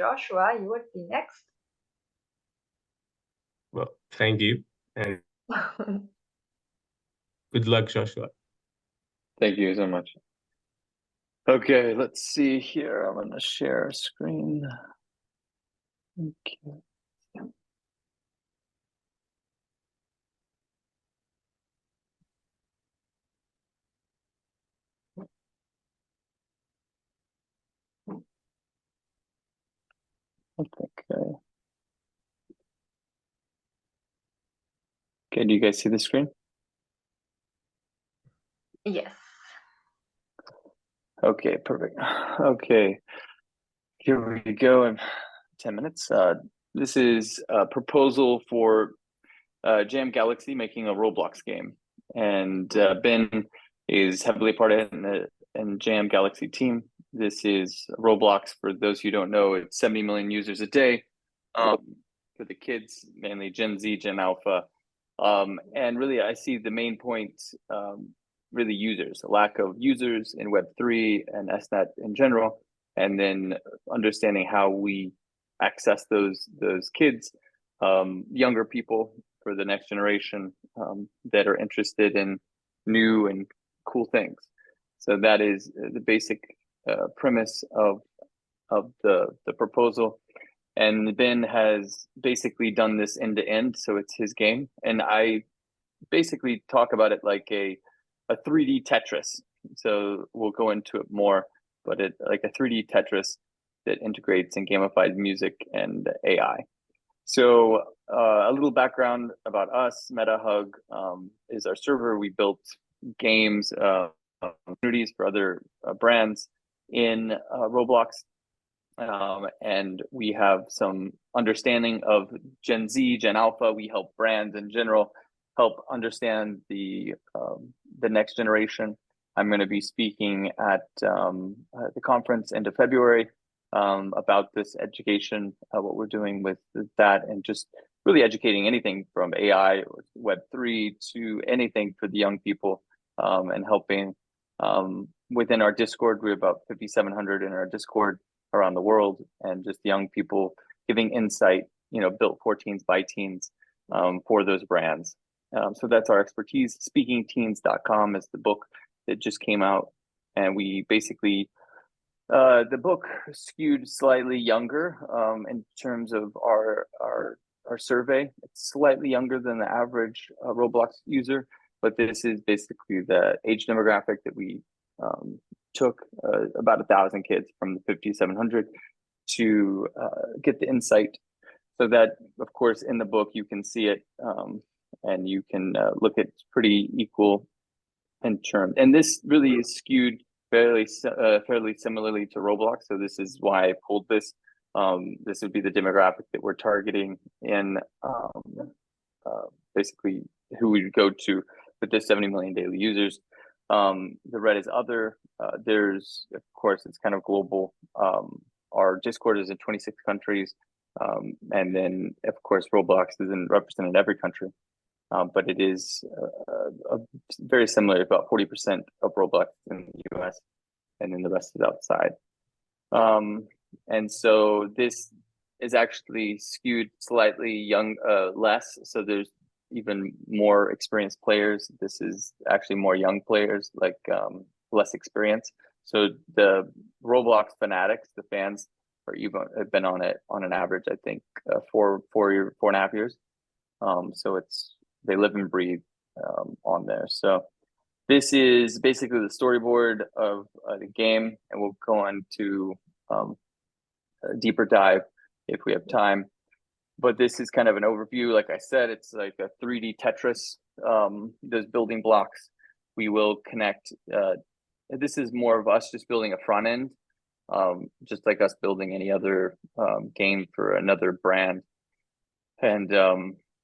Joshua, you would be next. Well, thank you, and good luck, Joshua. Thank you so much. Okay, let's see here. I'm going to share a screen. Okay. Okay. Okay, do you guys see the screen? Yes. Okay, perfect. Okay, here we go in 10 minutes. This is a proposal for Jam Galaxy making a Roblox game. And Ben is heavily part of it in Jam Galaxy team. This is Roblox. For those who don't know, it's 70 million users a day for the kids, mainly Gen Z, Gen Alpha. And really, I see the main point, really users, a lack of users in Web3 and SNET in general, and then understanding how we access those kids, younger people for the next generation that are interested in new and cool things. So that is the basic premise of the proposal. And Ben has basically done this end to end, so it's his game. And I basically talk about it like a 3D Tetris. So we'll go into it more, but it like a 3D Tetris that integrates and gamifies music and AI. So a little background about us. MetaHug is our server. We built games, communities for other brands in Roblox. And we have some understanding of Gen Z, Gen Alpha. We help brands in general help understand the next generation. I'm going to be speaking at the conference end of February about this education, what we're doing with that, and just really educating anything from AI or Web3 to anything for the young people, and helping within our Discord. We're about 5,700 in our Discord around the world, and just young people giving insight, built for teens by teens for those brands. So that's our expertise. Speakingteens.com is the book that just came out, and we basically the book skewed slightly younger in terms of our survey. It's slightly younger than the average Roblox user, but this is basically the age demographic that we took about 1,000 kids from the 5,700 to get the insight. So that, of course, in the book you can see it, and you can look at pretty equal in terms. And this really is skewed fairly similarly to Roblox. So this is why I pulled this. This would be the demographic that we're targeting in basically who we would go to with this 70 million daily users. The red is other. There's, of course, it's kind of global. Our Discord is in 26 countries. And then, of course, Roblox isn't represented in every country. But it is very similar, about 40% of Roblox in the US, and then the rest is outside. And so this is actually skewed slightly less. So there's even more experienced players. This is actually more young players, like less experience. So the Roblox fanatics, the fans, have been on it on an average, I think, 4.5 years. So they live and breathe on there. So this is basically the storyboard of the game, and we'll go on to a deeper dive if we have time. But this is kind of an overview. Like I said, it's like a 3D Tetris. Those building blocks we will connect. This is more of us just building a front end, just like us building any other game for another brand. And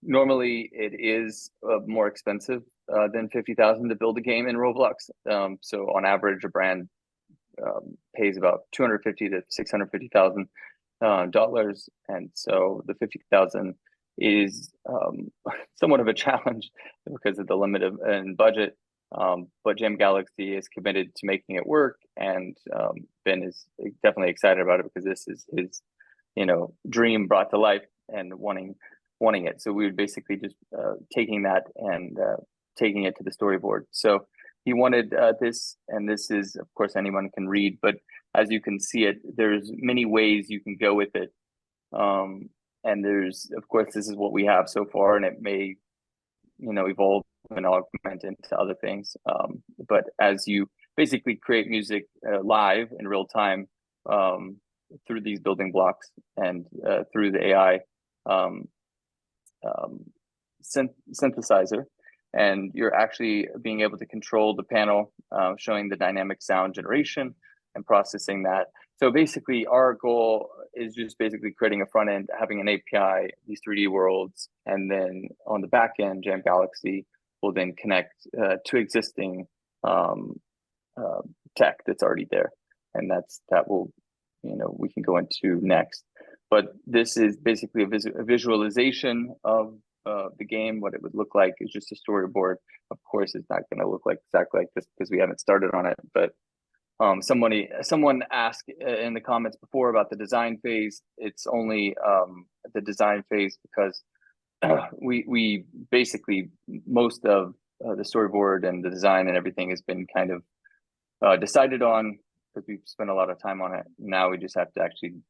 normally it is more expensive than $50,000 to build a game in Roblox. So on average, a brand pays about $250,000 to $650,000, and so the $50,000 is somewhat of a challenge because of the limit in budget. But Jam Galaxy is committed to making it work, and Ben is definitely excited about it because this is his dream brought to life and wanting it. So we would basically just taking that and taking it to the storyboard. So he wanted this, and this is, of course, anyone can read, but as you can see it, there's many ways you can go with it. And there's, of course, this is what we have so far, and it may, evolve and augment into other things. But as you basically create music live in real time through these building blocks and through the AI synthesizer, and you're actually being able to control the panel, showing the dynamic sound generation and processing that. So basically, our goal is just basically creating a front end, having an API, these 3D worlds, and then on the back end, Jam Galaxy will then connect to existing tech that's already there, and that will, we can go into next. But this is basically a visualization of the game. What it would look like is just a storyboard. Of course, it's not going to look like exactly like this because we haven't started on it, but someone asked in the comments before about the design phase. It's only the design phase because we basically, most of the storyboard and the design and everything has been kind of decided on because we've spent a lot of time on it. Now we just have to actually,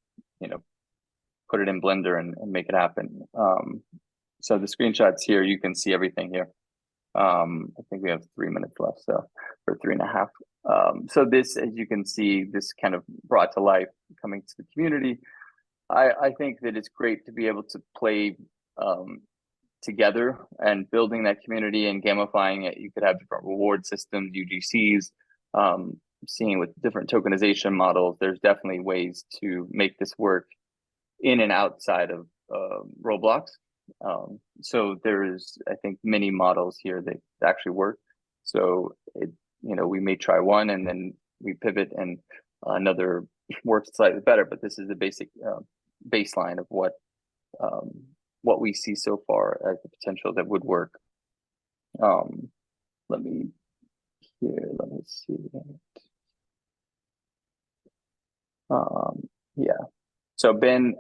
put it in Blender and make it happen. So the screenshots here, you can see everything here. I think we have 3 minutes left, so, or 3.5. So this, as you can see, this kind of brought to life, coming to the community. I think that it's great to be able to play together and building that community and gamifying it. You could have different reward systems, UGCs, seeing with different tokenization models. There's definitely ways to make this work in and outside of Roblox. So there's, I think, many models here that actually work. So we may try one and then we pivot and another works slightly better, but this is the basic baseline of what we see so far as the potential that would work. Let me see. Yeah. So Ben,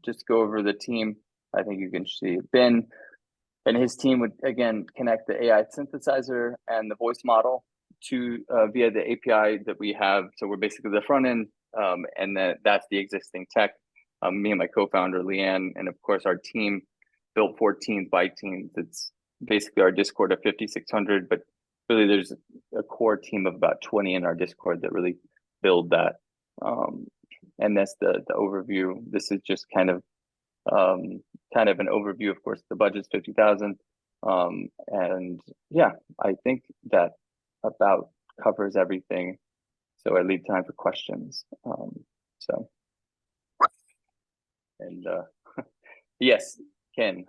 just go over the team. I think you can see Ben and his team would again connect the AI synthesizer and the voice model to via the API that we have. So we're basically the front end, and that's the existing tech. Me and my co-founder Leanne, and of course our team built 14 by teams. It's basically our Discord of 5,600, but really there's a core team of about 20 in our Discord that really build that. And that's the overview. This is just kind of an overview. Of course, the budget's 50,000, and yeah, I think that about covers everything. So I leave time for questions. And yes, Ken.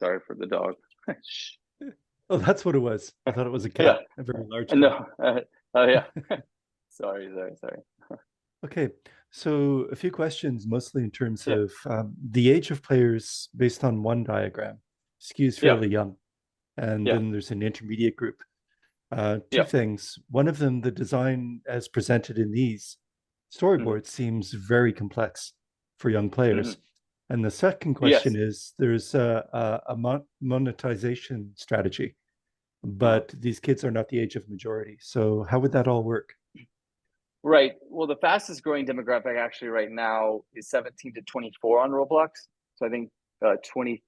Sorry for the dog. Oh, that's what it was. I thought it was a cat, a very large cat. No. Oh yeah. Sorry. Okay, so a few questions, mostly in terms of the age of players based on one diagram skews fairly young, and then there's an intermediate group. Two things. One of them, the design as presented in these storyboards seems very complex for young players. And the second question is, there's a monetization strategy, but these kids are not the age of majority. So how would that all work? Right. Well, the fastest growing demographic actually right now is 17 to 24 on Roblox. So I think 23%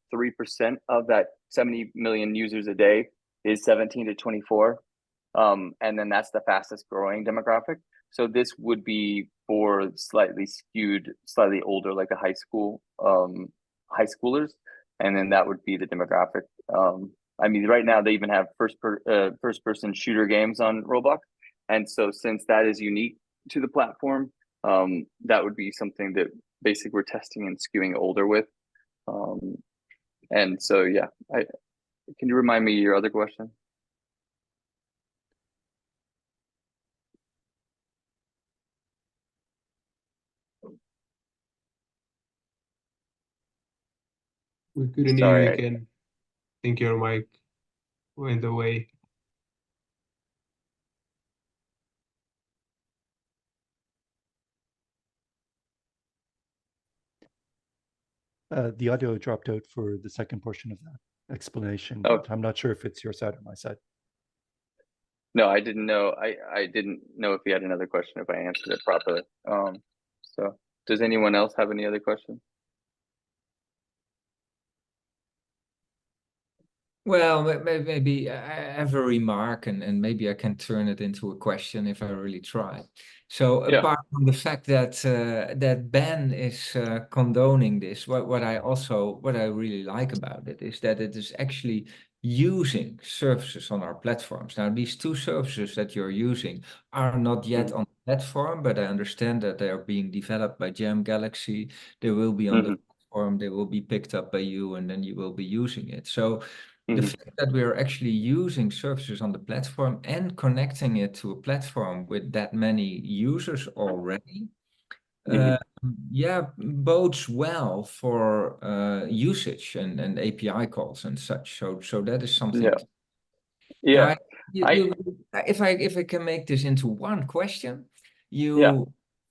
of that 70 million users a day is 17 to 24. And then that's the fastest growing demographic. So this would be for slightly skewed, slightly older, like a high schoolers. And then that would be the demographic. I mean, right now they even have first person shooter games on Roblox. And so since that is unique to the platform, that would be something that basically we're testing and skewing older with. And so, yeah, can you remind me your other question? We couldn't hear you again. I think your mic went away. The audio dropped out for the second portion of that explanation, Oh, but I'm not sure if it's your side or my side. no, I didn't know. I didn't know if you had another question, if I answered it properly. So does anyone else have any other questions? Well, maybe I have a remark, and maybe I can turn it into a question if I really try. So Yeah. apart from the fact that that Ben is condoning this, what I really like about it is that it is actually using services on our platforms. Now, these two services that you're using are not yet on the platform, but I understand that they are being developed by Jam Galaxy. They will be on the platform, they will be picked up by you, and then you will be using it. So the fact that we are actually using services on the platform and connecting it to a platform with that many users already, yeah, bodes well for usage and API calls and such. So that is something. Yeah. Now, if I can make this into one question, you Yeah.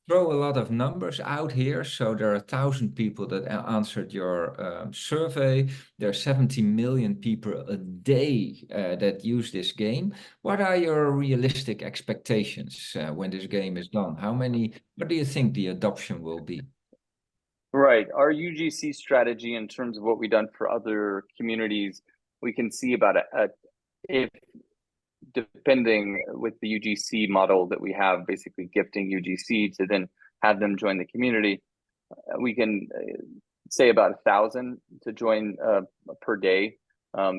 throw a lot of numbers out here. So there are 1,000 people that answered your survey. There are 70 million people a day that use this game. What are your realistic expectations when this game is done? What do you think the adoption will be? Right. Our UGC strategy, in terms of what we've done for other communities, we can see about if depending with the UGC model that we have, basically gifting UGC to then have them join the community, we can say about 1,000 to join per day,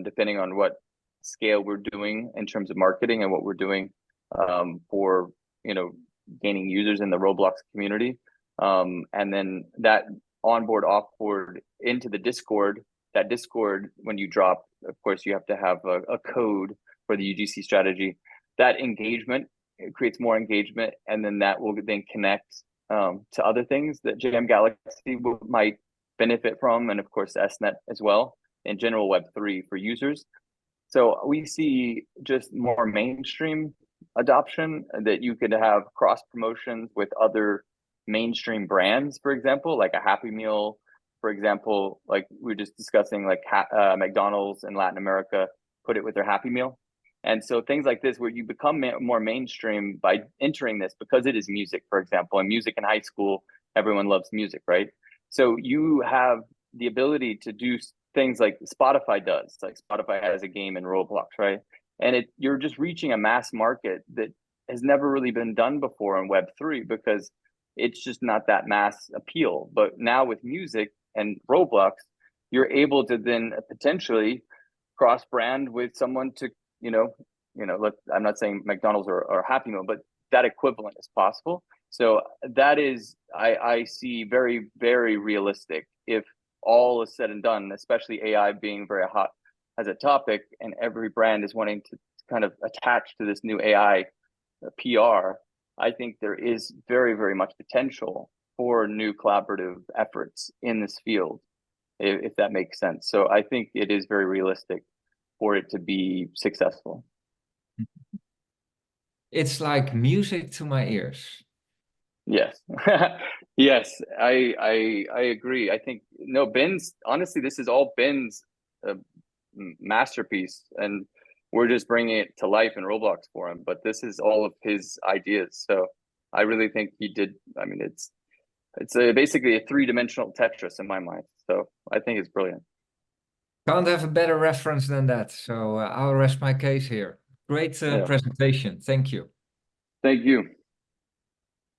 depending on what scale we're doing in terms of marketing and what we're doing for gaining users in the Roblox community. And then that onboard, offboard into the Discord. That Discord, when you drop, of course, you have to have a code for the UGC strategy. That engagement, it creates more engagement, and then that will then connect to other things that Jam Galaxy might benefit from, and of course SNet as well, in general Web3 for users. So we see just more mainstream adoption, that you could have cross promotions with other mainstream brands, for example, like a Happy Meal, for example, like we were just discussing, like McDonald's in Latin America put it with their Happy Meal. And so things like this, where you become more mainstream by entering this, because it is music, for example, and music in high school, everyone loves music, right? So you have the ability to do things like Spotify does, like Spotify has a game in Roblox, right? And you're just reaching a mass market that has never really been done before in Web3, because it's just not that mass appeal. But now with music and Roblox, you're able to then potentially cross brand with someone to, I'm not saying McDonald's or Happy Meal, but that equivalent is possible. So that is, I see very, very realistic if all is said and done, especially AI being very hot as a topic, and every brand is wanting to kind of attach to this new AI PR. I think there is very, very much potential for new collaborative efforts in this field, if that makes sense. So I think it is very realistic for it to be successful. It's like music to my ears. Yes. Yes, I agree. I think, no, Ben's, honestly, this is all Ben's masterpiece, and we're just bringing it to life in Roblox for him, but this is all of his ideas. So I really think he did. I mean, it's basically a 3-dimensional Tetris in my mind. So I think it's brilliant. Can't have a better reference than that. So I'll rest my case here. Great presentation. Thank you. Thank you.